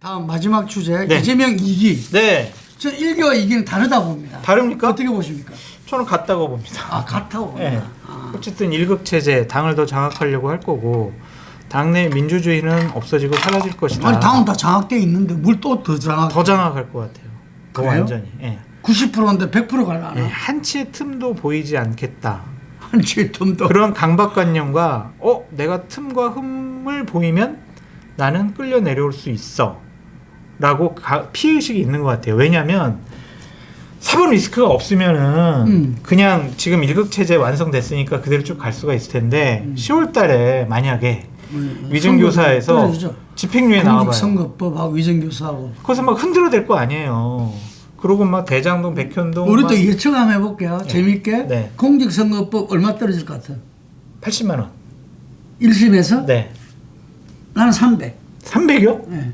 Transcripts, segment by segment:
다음 마지막 주제 네. 이재명 2기. 네. 저 1기와 2기는 다르다 봅니다. 다릅니까? 어떻게 보십니까? 저는 같다고 봅니다. 아, 같다고 봅니다. 네. 아. 어쨌든 1급 체제 당을 더 장악하려고 할 거고 당내 민주주의는 없어지고 사라질 것이다. 아니 당은 다 장악돼 있는데 뭘 또 더 장악? 더 장악할 것 같아요. 더 그래요? 완전히. 예. 90%인데 100% 갈라나? 예, 한치의 틈도 보이지 않겠다. 한치의 틈도. 그런 강박관념과 내가 틈과 흠을 보이면 나는 끌려 내려올 수 있어 라고 피의식이 있는 것 같아요. 왜냐하면 사법 리스크가 없으면은 그냥 지금 1급 체제 완성됐으니까 그대로 쭉 갈 수가 있을 텐데 10월 달에 만약에 위정교사에서 집행유예 나와봐요. 선거법하고 위정교사하고. 거기서 막 흔들어댈 거 아니에요. 그러고 막 대장동, 백현동 우리도 예측 한번 해볼게요. 네. 재밌게. 네. 공직선거법 얼마 떨어질 것 같아? 80만 원. 1심에서? 네. 나는 300. 300이요? 네.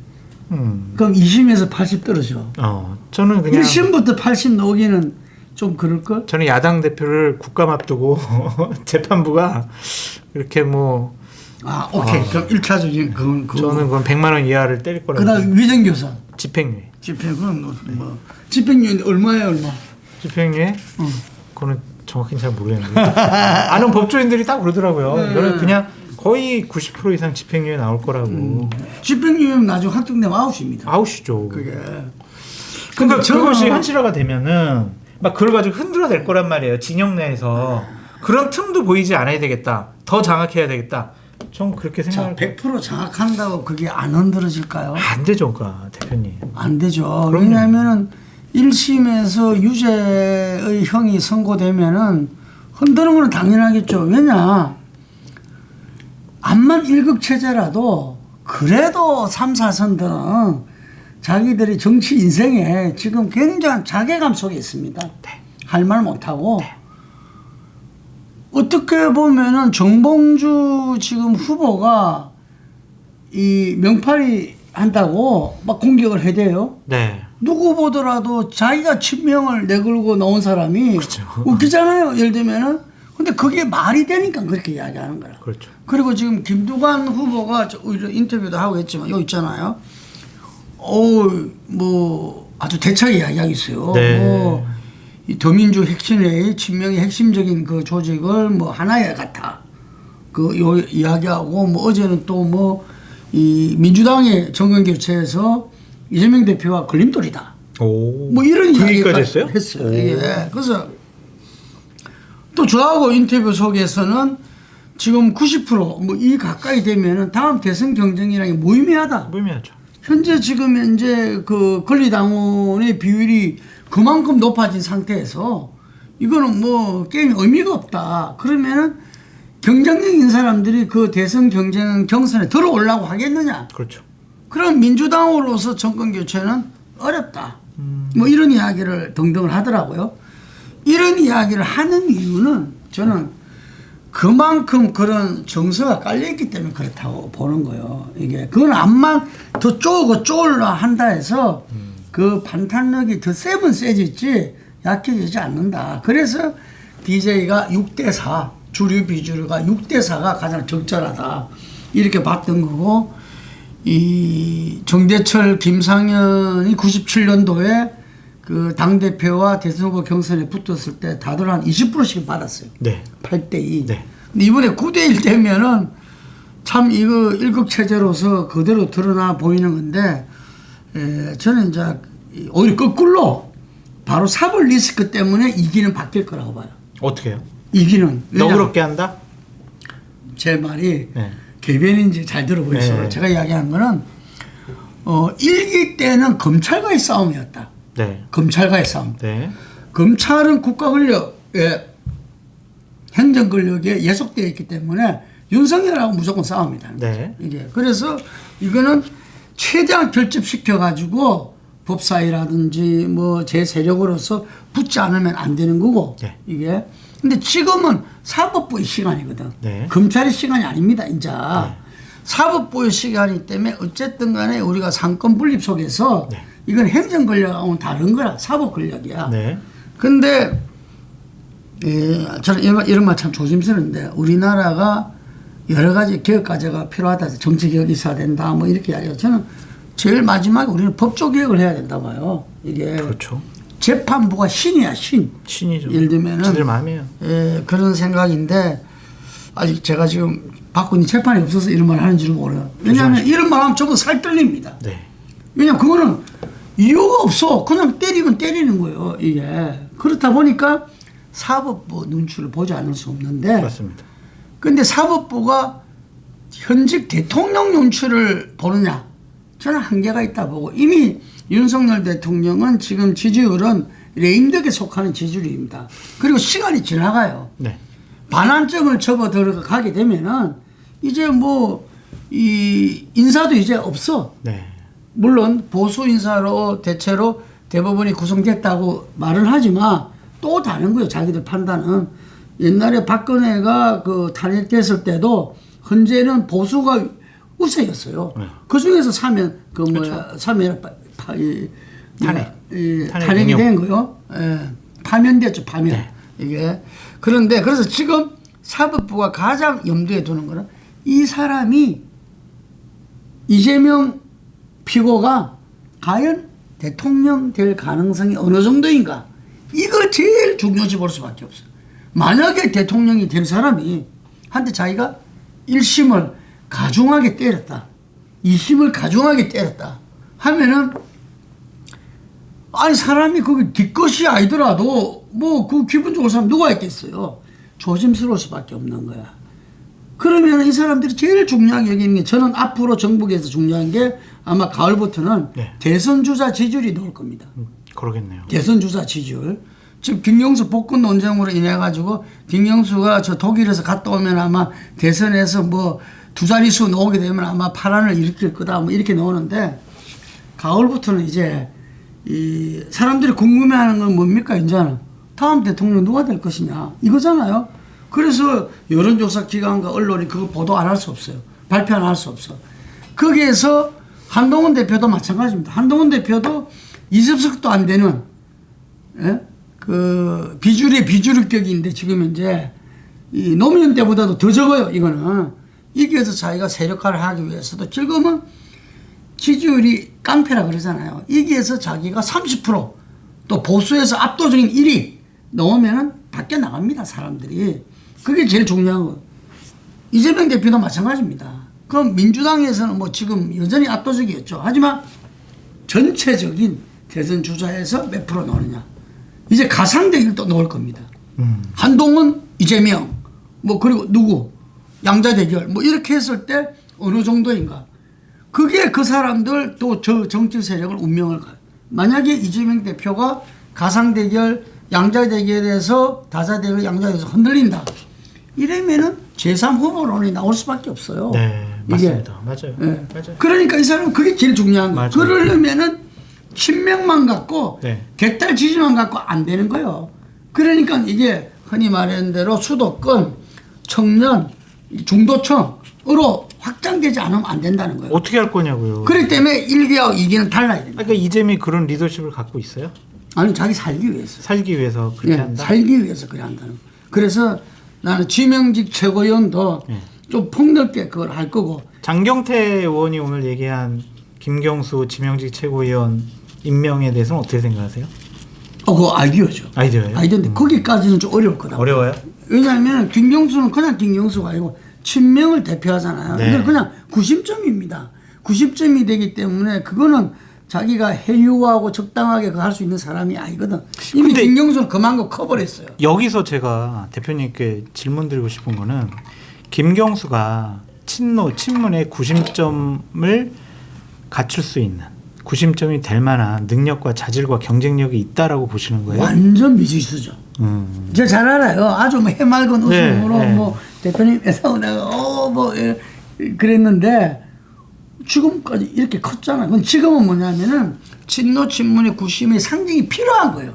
그럼 2심에서 80 떨어져. 저는 그냥 1심부터 80 나오기는 좀 그럴걸? 저는 야당 대표를 국감 앞두고 재판부가 이렇게 뭐 오케이. 그럼 1차적인 그건 저는 그건 100만 원 이하를 때릴 거라고. 그다음 위정교사. 집행유예. 집행은 뭐 집행유예 얼마예요, 얼마? 집행유예? 그거는 정확히는 잘 모르겠는데 아는 법조인들이 다 그러더라고요. 이거는 그냥 거의 90% 이상 집행유예 나올 거라고. 집행유예는 나중에 확정되면 아웃입니다. 아웃이죠. 그게. 그러니까 저는 그것이 현실화가 되면은 막 그걸 가지고 흔들어댈 거란 말이에요. 진영 내에서 그런 틈도 보이지 않아야 되겠다. 더 장악해야 되겠다. 전 그렇게 자, 생각해요. 100% 장악한다고 그게 안 흔들어질까요? 안 되죠, 그러니까 대표님. 안 되죠. 그럼요. 왜냐하면은 1심에서 유죄의 형이 선고되면은 흔드는 거는 당연하겠죠. 왜냐? 암만 1급 체제라도 그래도 3, 4선들은 자기들이 정치 인생에 지금 굉장한 자괴감 속에 있습니다. 네. 할 말 못하고. 어떻게 보면은 정봉주 지금 후보가 이 명팔이 한다고 막 공격을 해대요. 네. 누구 보더라도 자기가 친명을 내걸고 나온 사람이 그렇죠. 웃기잖아요. 예를 들면은. 근데 그게 말이 되니까 그렇게 이야기하는 거라. 그렇죠. 그리고 지금 김두관 후보가 오히려 인터뷰도 하고 했지만 여기 있잖아요. 뭐 아주 대차게 이야기하고 있어요. 네. 뭐 이 더민주 핵심의 친명의 핵심적인 그 조직을 뭐 하나에 같아. 요 이야기하고 뭐 어제는 또 뭐 이 민주당의 정권 교체에서 이재명 대표와 걸림돌이다. 오. 뭐 이런 이야기까지 이야기까지 했어요? 예. 그래서 또 저하고 인터뷰 속에서는 지금 90% 뭐 이 가까이 되면은 다음 대선 경쟁이라는 게 무의미하다. 무의미하죠. 현재 그 권리당원의 비율이 그만큼 높아진 상태에서 이거는 뭐 게임이 의미가 없다. 그러면은 경쟁력인 사람들이 그 대선 경선에 들어오려고 하겠느냐? 그렇죠. 그럼 민주당으로서 정권 교체는 어렵다. 뭐 이런 이야기를 등등을 하더라고요. 이런 이야기를 하는 이유는 저는 그만큼 그런 정서가 깔려있기 때문에 그렇다고 보는 거예요. 이게 그건 암만 더 쪼을라 한다 해서 그 반탄력이 더 세면 세졌지 약해지지 않는다. 그래서 DJ가 6대4 주류 비주류가 6대4가 가장 적절하다 이렇게 봤던 거고, 이 정대철 김상현이 97년도에 그 당대표와 대선 후보 경선에 붙었을 때 다들 한 20%씩 받았어요. 네. 8대2. 네. 근데 이번에 9대1 되면은 참 이거 1급 체제로서 그대로 드러나 보이는 건데, 저는 이제 오히려 거꾸로 바로 사법 리스크 때문에 이기는 바뀔 거라고 봐요. 어떻게 해요? 이기는. 너그럽게 한다? 제 말이 네. 개변인지 잘 들어보겠어요. 네. 제가 이야기한 거는 1기 때는 검찰과의 싸움이었다. 네. 검찰과의 싸움. 네. 검찰은 국가 권력에 행정 권력에 예속되어 있기 때문에 윤석열하고 무조건 싸웁니다. 네. 이게 그래서 이거는 최대한 결집시켜 가지고 법사위라든지 뭐 제 세력으로서 붙지 않으면 안 되는 거고. 네. 이게 근데 지금은 사법부의 시간이거든. 네. 검찰의 시간이 아닙니다. 이제 사법부의 시간이기 때문에 어쨌든 간에 우리가 상권 분립 속에서 네. 이건 행정 권력하고는 다른 거라. 사법 권력이야. 네. 근데 저는 이런 말 참 조심스러운데, 우리나라가 여러 가지 개혁 과제가 필요하다. 정치 개혁이 있어야 된다. 뭐 이렇게 이야기해요. 저는 제일 마지막에 우리는 법조 개혁을 해야 된다 봐요. 이게 그렇죠. 재판부가 신이야, 신. 신이죠. 예를 들면은 지들 마음이에요. 예, 그런 생각인데 아직 제가 지금 박근혜 재판이 없어서 이런 말 하는지를 몰라요. 왜냐하면 이런 말 하면 전부 살 떨립니다. 네. 왜냐면 그거는 이유가 없어. 그냥 때리면 때리는 거예요. 이게. 그렇다 보니까 사법부 눈치를 보지 않을 수 없는데 맞습니다. 근데 사법부가 현직 대통령 눈치를 보느냐? 저는 한계가 있다 보고 이미 윤석열 대통령은 지금 지지율은 레임덕에 속하는 지지율입니다. 그리고 시간이 지나가요. 네. 반환점을 접어 들어가게 되면은 이제 뭐 이 인사도 이제 없어. 네. 물론 보수 인사로 대체로 대법원이 구성됐다고 말을 하지만 또 다른 거예요. 자기들 판단은. 옛날에 박근혜가 그 탄핵됐을 때도 헌재는 보수가 우세였어요. 네. 그 중에서 사면 그 뭐야 그렇죠. 사면 탄핵. 탄핵이 된 거요. 예. 파면됐죠. 파면. 네. 이게 그런데 그래서 지금 사법부가 가장 염두에 두는 거는 이 사람이 이재명 피고가 과연 대통령 될 가능성이 어느 정도인가? 이거 제일 중요시 볼 수밖에 없어요. 만약에 대통령이 될 사람이 한테 자기가 1심을 가중하게 때렸다. 2심을 가중하게 때렸다. 하면은 아니 사람이 거기 뒷것이 아니더라도 뭐 그 기분 좋을 사람 누가 있겠어요. 조심스러울 수밖에 없는 거야. 그러면 이 사람들이 제일 중요하게 여기는 게 저는 앞으로 정부에서 중요한 게 아마 가을부터는 네. 대선 주자 지지율이 나올 겁니다. 그러겠네요. 대선 주자 지지율. 지금 김경수 복권 논쟁으로 인해 가지고 김경수가 저 독일에서 갔다 오면 아마 대선에서 뭐 두 자릿수 나오게 되면 아마 파란을 일으킬 거다 뭐 이렇게 나오는데 가을부터는 이제 이 사람들이 궁금해하는 건 뭡니까 이제는 다음 대통령 누가 될 것이냐 이거잖아요. 그래서 여론조사 기관과 언론이 그거 보도 안 할 수 없어요. 발표 안 할 수 없어. 거기에서 한동훈 대표도 마찬가지입니다. 한동훈 대표도 20석도 안 되는 예? 그 비주류의 비주류격인데 지금 현재 이 노무현 때보다도 더 적어요. 이거는 여기에서 자기가 세력화를 하기 위해서도 지금은 지지율이 깡패라 그러잖아요. 여기에서 자기가 30%또 보수에서 압도적인 1위 넣으면은 밖에 나갑니다. 사람들이. 그게 제일 중요한 거예요. 이재명 대표도 마찬가지입니다. 그럼 민주당에서는 뭐 지금 여전히 압도적이었죠. 하지만 전체적인 대선 주자에서 몇 프로 나오느냐. 이제 가상대결도 나올 겁니다. 한동훈, 이재명, 뭐 그리고 누구, 양자 대결 뭐 이렇게 했을 때 어느 정도인가. 그게 그 사람들 또 저 정치 세력을 운명을 가요. 만약에 이재명 대표가 가상대결, 양자대결에서 다자대결, 양자대결에서 흔들린다. 이러면은 제3후보론이 나올 수밖에 없어요. 네, 맞습니다. 맞아요. 네. 맞아요. 그러니까 이 사람은 그게 제일 중요한 거예요. 맞아요. 그러려면은 친명만 갖고 네. 객달 지지만 갖고 안 되는 거예요. 그러니까 이게 흔히 말하는 대로 수도권, 청년, 중도층으로 확장되지 않으면 안 된다는 거예요. 어떻게 할 거냐고요. 그렇기 때문에 1기하고 2기는 달라야 됩니다. 그러니까 이재명이 그런 리더십을 갖고 있어요? 아니 자기 살기 위해서. 살기 위해서 그렇게 예, 한다. 살기 위해서 그래 한다는 거예요. 그래서 나는 지명직 최고위원도 네. 좀 폭넓게 그걸 할 거고. 장경태 의원이 오늘 얘기한 김경수 지명직 최고위원 임명에 대해서는 어떻게 생각하세요? 그거 아이디어죠. 아이디어예요? 아이디어인데 거기까지는 좀 어려울 거다. 어려워요? 왜냐하면 김경수는 그냥 김경수가 아니고 친명을 대표하잖아요. 네. 이건 그냥 90점입니다. 90점이 되기 때문에 그거는 자기가 회유하고 적당하게 할 수 있는 사람이 아니거든. 이미 근데 김경수는 그만 거 커버를 했어요. 여기서 제가 대표님께 질문 드리고 싶은 거는 김경수가 친문의 90점을 갖출 수 있는 90점이 될 만한 능력과 자질과 경쟁력이 있다라고 보시는 거예요? 완전 미지수죠. 제가 잘 알아요. 아주 뭐 해맑은 웃음으로 네. 뭐 대표님께서 내가 뭐 그랬는데 지금까지 이렇게 컸잖아요. 근데 지금은 뭐냐면은 친노 친문의 구심의 상징이 필요한 거예요.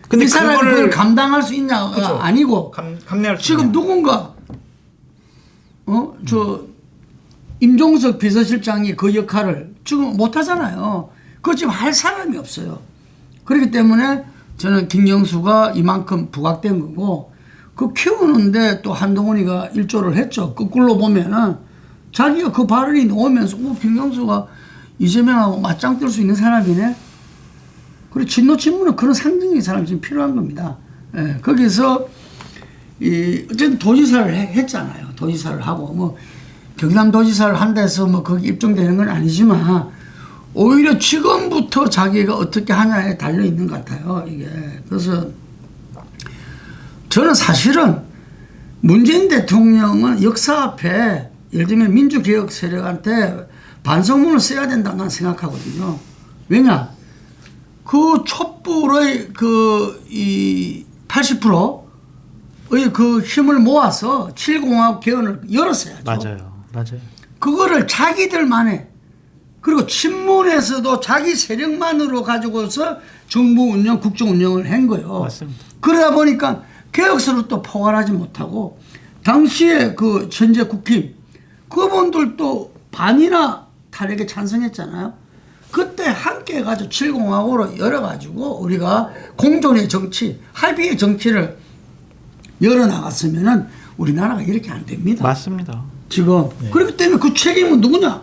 근데 이 사람이 그거를 그걸 감당할 수 있냐가 그쵸. 아니고 감내할 수 지금 있냐. 누군가 저 임종석 비서실장이 그 역할을 지금 못 하잖아요. 그거 지금 할 사람이 없어요. 그렇기 때문에 저는 김경수가 이만큼 부각된 거고 그 키우는데 또 한동훈이가 일조를 했죠. 거꾸로 보면은 자기가 그 발언이 나오면서 김경수가 이재명하고 맞짱 뜰 수 있는 사람이네. 그리고 진노 친문은 그런 상징적인 사람이 지금 필요한 겁니다. 예, 거기서 어쨌든 도지사를 했잖아요. 도지사를 하고 뭐 경남도지사를 한다 해서 뭐 거기 입증되는 건 아니지만 오히려 지금부터 자기가 어떻게 하냐에 달려 있는 것 같아요. 이게 그래서 저는 사실은 문재인 대통령은 역사 앞에 예를 들면 민주개혁 세력한테 반성문을 써야 된다고 난 생각하거든요. 왜냐? 그 촛불의 이 80%의 그 힘을 모아서 7공화국 개헌을 열었어야죠. 맞아요. 그거를 자기들만의 그리고 친문에서도 자기 세력만으로 가지고서 정부 운영, 국정 운영을 한 거예요. 맞습니다. 그러다 보니까 개혁서를 또 포괄하지 못하고 당시에 그 현재 국힘 그분들도 반이나 탄핵에 찬성했잖아요. 그때 함께 해가지고 7공화국으로 열어가지고 우리가 공존의 정치, 합의의 정치를 열어나갔으면은 우리나라가 이렇게 안 됩니다. 맞습니다. 지금. 네. 그렇기 때문에 그 책임은 누구냐?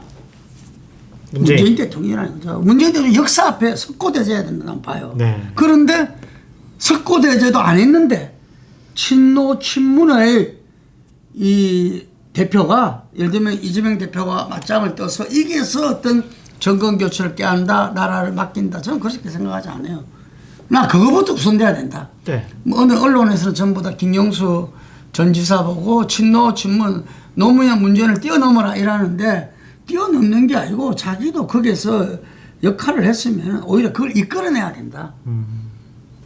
문재인 대통령이라는 거죠. 문재인 대통령 역사 앞에 석고대죄해야 된다고 봐요. 네. 그런데 석고대죄도 안 했는데 친노 친문의 이 대표가 예를 들면 이재명 대표가 맞짱을 떠서 이게서 어떤 정권 교체를 깨한다, 나라를 맡긴다. 저는 그렇게 생각하지 않아요. 나 그거부터 우선돼야 된다. 네. 뭐 어느 언론에서는 전부 다 김경수 전 지사 보고 친노 친문 노무현 문재인을 뛰어넘어라 이러는데 뛰어넘는 게 아니고 자기도 거기에서 역할을 했으면 오히려 그걸 이끌어내야 된다.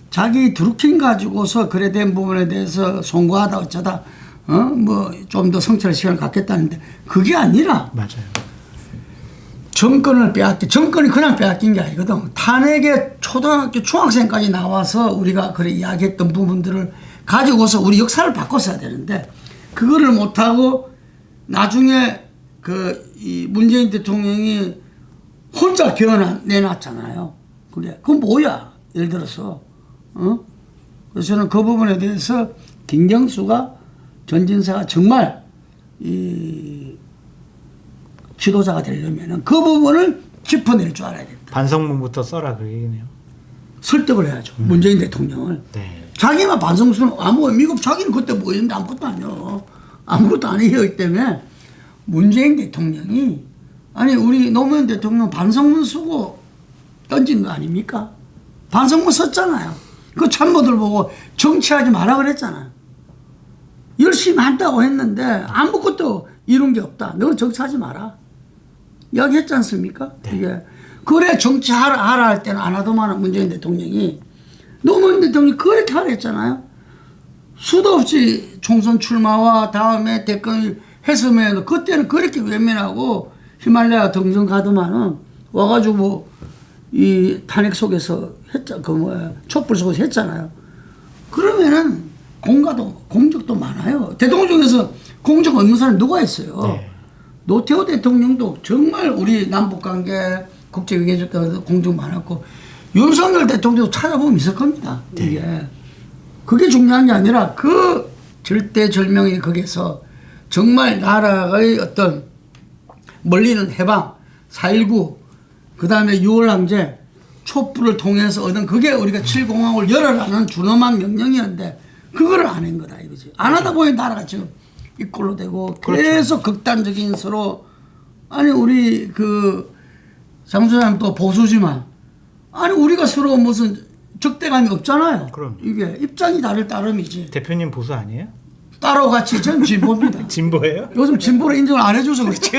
자기 드루킹 가지고서 그래 된 부분에 대해서 송구하다 어쩌다 뭐 좀 더 성찰의 시간을 갖겠다는데 그게 아니라 맞아요. 정권을 정권이 그냥 빼앗긴 게 아니거든. 탄핵에 초등학교 중학생까지 나와서 우리가 그래 이야기했던 부분들을 가지고서 우리 역사를 바꿨어야 되는데 그거를 못하고 나중에 이 문재인 대통령이 혼자 개헌 내놨잖아요. 그건 뭐야? 예를 들어서 그래서 저는 그 부분에 대해서 김경수가 전진사가 정말 이 지도자가 되려면은 그 부분을 짚어낼 줄 알아야 된다. 반성문부터 써라 그 얘기네요. 설득을 해야죠. 문재인 대통령을. 네. 자기만 반성수는 아무 의미가 없고 자기는 그때 뭐 했는데 아무것도 아니요. 아무것도 아니기 때문에 문재인 대통령이 아니 우리 노무현 대통령 반성문 쓰고 던진 거 아닙니까? 반성문 썼잖아요. 그 참모들 보고 정치하지 마라 그랬잖아요. 열심히 한다고 했는데 아무것도 이룬 게 없다. 너는 정치하지 마라. 이야기했지 않습니까? 네. 이게 그래 정치하라 할 때는 안 하더만 문재인 대통령이 노무현 대통령이 그렇게 하라 했잖아요. 수도 없이 총선 출마와 다음에 대권 했으면 그때는 그렇게 외면하고 히말라야 등정 가더만은 와가지고 이 탄핵 속에서 촛불 속에서 했잖아요. 그러면은 공적도 많아요. 대통령 중에서 공적 없는 사람이 누가 있어요? 네. 노태우 대통령도 정말 우리 남북관계 국제외교적 공적 많았고 윤석열 대통령도 찾아보면 있을 겁니다. 네. 이게 그게 중요한 게 아니라 그 절대절명의 거기서 정말 나라의 어떤 멀리는 해방, 4.19, 그 다음에 6월항쟁, 촛불을 통해서 얻은 그게 우리가 7공화국을 열어라는 준엄한 명령이었는데 그거를 안 한 거다 이거지. 안 하다 보니 나라가 지금 이 꼴로 되고 계속 극단적인 서로 아니 우리 장 소장님 또 보수지만 아니 우리가 서로 무슨 적대감이 없잖아요. 그럼 이게 입장이 다를 따름이지. 대표님 보수 아니에요? 따로 같이 전 진보입니다. 진보예요? 요즘 진보를 인정을 안 해줘서 그렇지.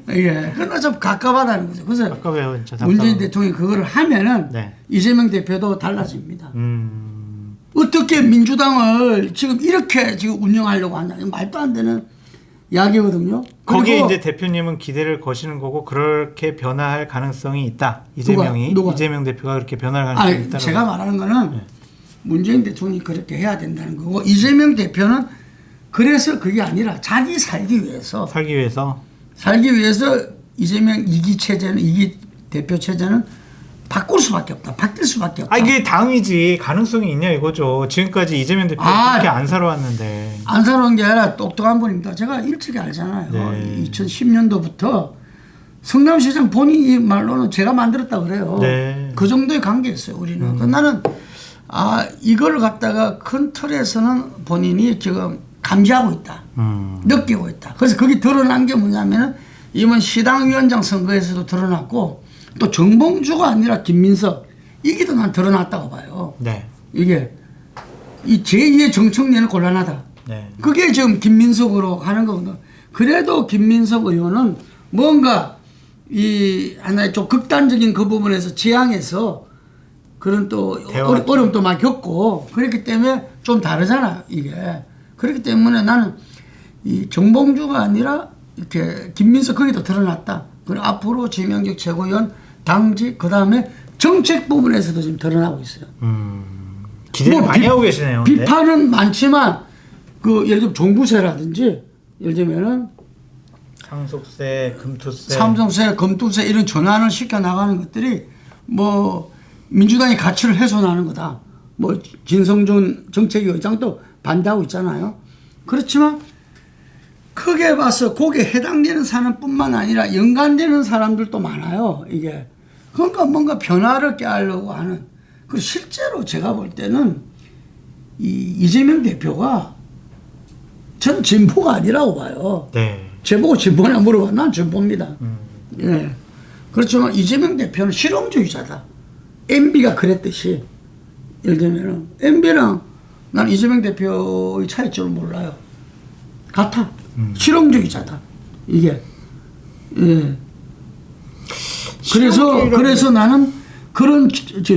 이게 그러나 좀 갑갑하다는 거죠. 그래서 아까워요, 문재인 대통령이 그거를 하면은 네. 이재명 대표도 달라집니다. 어떻게 민주당을 지금 이렇게 지금 운영하려고 하냐. 말도 안 되는 이야기거든요. 거기에 이제 대표님은 기대를 거시는 거고 그렇게 변화할 가능성이 있다. 누가? 이재명 대표가 그렇게 변할 가능성이 있다. 제가 말하는 거는 문재인 대통령이 그렇게 해야 된다는 거고 이재명 대표는 그래서 그게 아니라 자기 살기 위해서 이재명 2기 체제는 2기 대표 체제는 바꿀 수밖에 없다. 바뀔 수밖에 없다. 이게 당이지 가능성이 있냐 이거죠. 지금까지 이재명 대표가 그렇게 안 살아왔는데. 안 살아온 게 아니라 똑똑한 분입니다. 제가 일찍이 알잖아요. 네. 2010년도부터 성남시장 본인이 말로는 제가 만들었다 그래요. 네. 그 정도의 관계였어요, 우리는. 그래서 나는 이걸 갖다가 큰 틀에서는 본인이 지금 감지하고 있다. 느끼고 있다. 그래서 거기 드러난 게 뭐냐면은 이번 시당위원장 선거에서도 드러났고 또 정봉주가 아니라 김민석 이게 더 난 드러났다고 봐요. 네. 이게 이 제2의 정청년은 곤란하다. 네. 그게 지금 김민석으로 가는 거거든. 그래도 김민석 의원은 뭔가 이 하나의 좀 극단적인 그 부분에서 지향해서 그런 또 어려움도 많이 겪고 그렇기 때문에 좀 다르잖아 이게. 그렇기 때문에 나는 이 정봉주가 아니라 이렇게 김민석 거기도 드러났다. 그리고 앞으로 지명직 최고위원 당직 그 다음에 정책 부분에서도 지금 드러나고 있어요. 기대를 많이 하고 계시네요. 비판은 많지만 그 예를 들면 종부세라든지 예를 들면은 상속세, 금투세, 삼성세, 금투세 이런 전환을 시켜 나가는 것들이 뭐 민주당의 가치를 훼손하는 거다. 뭐 진성준 정책위원장도 반대하고 있잖아요. 그렇지만 크게 봐서 거기에 해당되는 사람뿐만 아니라 연관되는 사람들도 많아요. 이게 그러니까 뭔가 변화를 꾀하려고 하는. 그 실제로 제가 볼 때는 이재명 대표가 전 진보가 아니라고 봐요. 네. 제보고 진보냐 물어봐. 난 진보입니다. 예. 그렇지만 이재명 대표는 실용주의자다. MB가 그랬듯이 예를 들면은 MB랑 난 이재명 대표의 차이점을 몰라요. 같아. 실용주의자다. 이게. 예. 그래서 나는 그런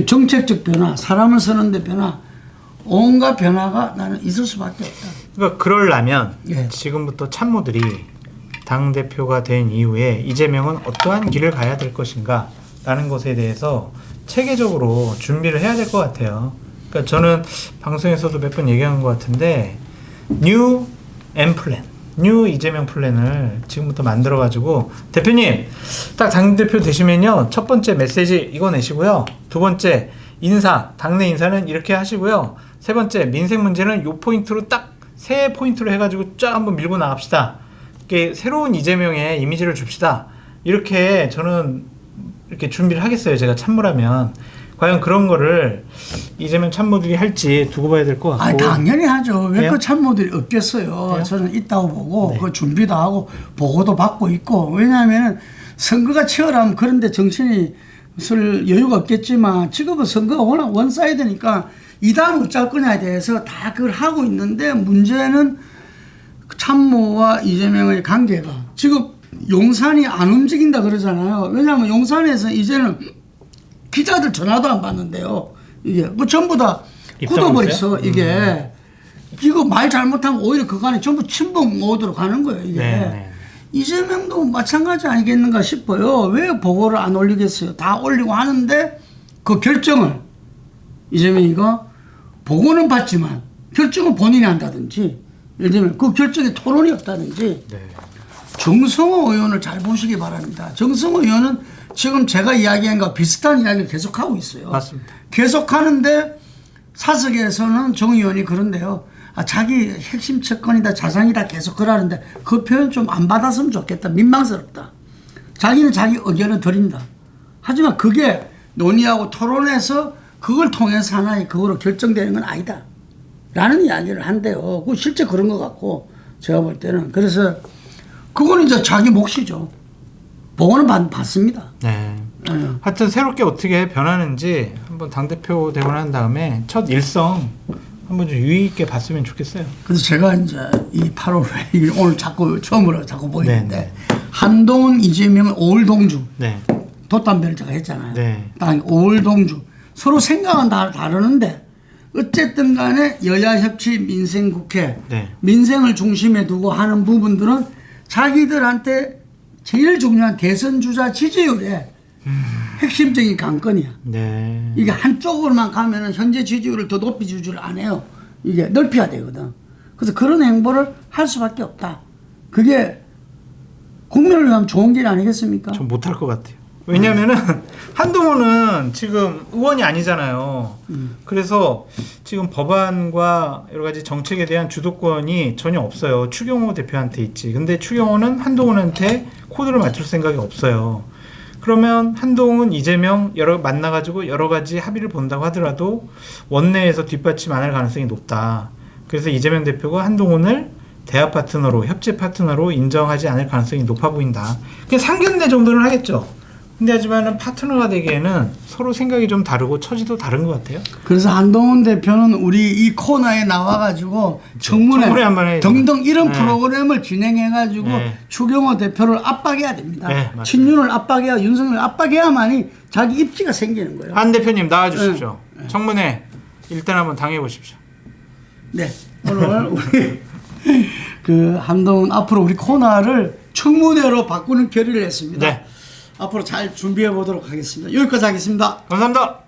정책적 변화, 사람을 쓰는 데 변화, 온갖 변화가 나는 있을 수밖에 없다. 그러니까 그러려면 예. 지금부터 참모들이 당 대표가 된 이후에 이재명은 어떠한 길을 가야 될 것인가라는 것에 대해서 체계적으로 준비를 해야 될 것 같아요. 그러니까 저는 방송에서도 몇 번 얘기한 것 같은데 뉴 M 플랜, 뉴 이재명 플랜을 지금부터 만들어가지고 대표님 딱 당대표 되시면요 첫 번째 메시지 이거 내시고요, 두 번째 인사, 당내 인사는 이렇게 하시고요, 세 번째 민생 문제는 요 포인트로 딱 세 포인트로 해가지고 쫙 한번 밀고 나갑시다. 이렇게 새로운 이재명의 이미지를 줍시다. 이렇게 저는 이렇게 준비를 하겠어요. 제가 참모라면. 과연 그런 거를 이재명 참모들이 할지 두고 봐야 될 것 같고. 아, 당연히 하죠. 왜 그래요? 그 참모들이 없겠어요. 그래요? 저는 있다고 보고 네. 그 준비도 하고 보고도 받고 있고. 왜냐하면 선거가 치열하면 그런데 정신이 쓸 여유가 없겠지만 지금은 선거가 워낙 원사이드니까 이 다음 어쩔 거냐에 대해서 다 그걸 하고 있는데 문제는 참모와 이재명의 관계가 지금 용산이 안 움직인다 그러잖아요. 왜냐하면 용산에서 이제는 기자들 전화도 안 받는데요. 이게 뭐 전부 다 굳어버렸어. 이게 이거 말 잘못하면 오히려 그간에 전부 친북 모드로 가는 거예요. 이게 네. 이재명도 마찬가지 아니겠는가 싶어요. 왜 보고를 안 올리겠어요? 다 올리고 하는데 그 결정을 이재명이가 보고는 받지만 결정은 본인이 한다든지 예를 들면 그 결정에 토론이 없다든지. 네. 정성호 의원을 잘 보시기 바랍니다. 정성호 의원은 지금 제가 이야기한 것과 비슷한 이야기를 계속하고 있어요. 맞습니다. 계속하는데 사석에서는 정 의원이 그런데요. 자기 핵심 채권이다 자산이다 계속 그러는데 그 표현 좀 안 받았으면 좋겠다. 민망스럽다. 자기는 자기 의견을 드린다. 하지만 그게 논의하고 토론해서 그걸 통해서 하나의 그거로 결정되는 건 아니다. 라는 이야기를 한대요. 그 실제 그런 것 같고 제가 볼 때는. 그래서 그거는 이제 자기 몫이죠. 보고는 받습니다. 네. 하여튼 새롭게 어떻게 변하는지 한번 당대표 되고 난 다음에 첫 일성 한번 좀 유의 있게 봤으면 좋겠어요. 그래서 제가 이제 이 8월에 오늘 처음으로 자꾸 보이는데 네. 한동훈, 이재명, 오울동주 네. 돛담배를 제가 했잖아요. 네. 딱 오울동주 서로 생각은 다르는데 어쨌든 간에 여야협치 민생국회 네. 민생을 중심에 두고 하는 부분들은 자기들한테 제일 중요한 대선 주자 지지율에 핵심적인 관건이야. 네. 이게 한쪽으로만 가면은 현재 지지율을 더 높이 주지를 안 해요. 이게 넓혀야 되거든. 그래서 그런 행보를 할 수밖에 없다. 그게 국민을 위하면 좋은 길 아니겠습니까? 좀 못할 것 같아요. 왜냐면은 한동훈은 지금 의원이 아니잖아요. 그래서 지금 법안과 여러 가지 정책에 대한 주도권이 전혀 없어요. 추경호 대표한테 있지. 근데 추경호는 한동훈한테 코드를 맞출 생각이 없어요. 그러면 한동훈, 이재명 만나가지고 여러 가지 합의를 본다고 하더라도 원내에서 뒷받침 안 할 가능성이 높다. 그래서 이재명 대표가 한동훈을 대화 파트너로, 협치 파트너로 인정하지 않을 가능성이 높아 보인다. 그냥 상견례 정도는 하겠죠. 근데 하지만은 파트너가 되기에는 서로 생각이 좀 다르고 처지도 다른 것 같아요. 그래서 한동훈 대표는 우리 이 코너에 나와가지고 청문회 한번 해야죠. 등등 이런 네. 프로그램을 진행해가지고 네. 추경호 대표를 압박해야 됩니다. 네, 맞습니다. 친윤을 압박해야 윤석열을 압박해야만이 자기 입지가 생기는 거예요. 한 대표님 나와주십시오. 청문회 일단 한번 당해보십시오. 네, 오늘 우리 그 한동훈 앞으로 우리 코너를 청문회로 바꾸는 결의를 했습니다. 네. 앞으로 잘 준비해 보도록 하겠습니다. 여기까지 하겠습니다. 감사합니다.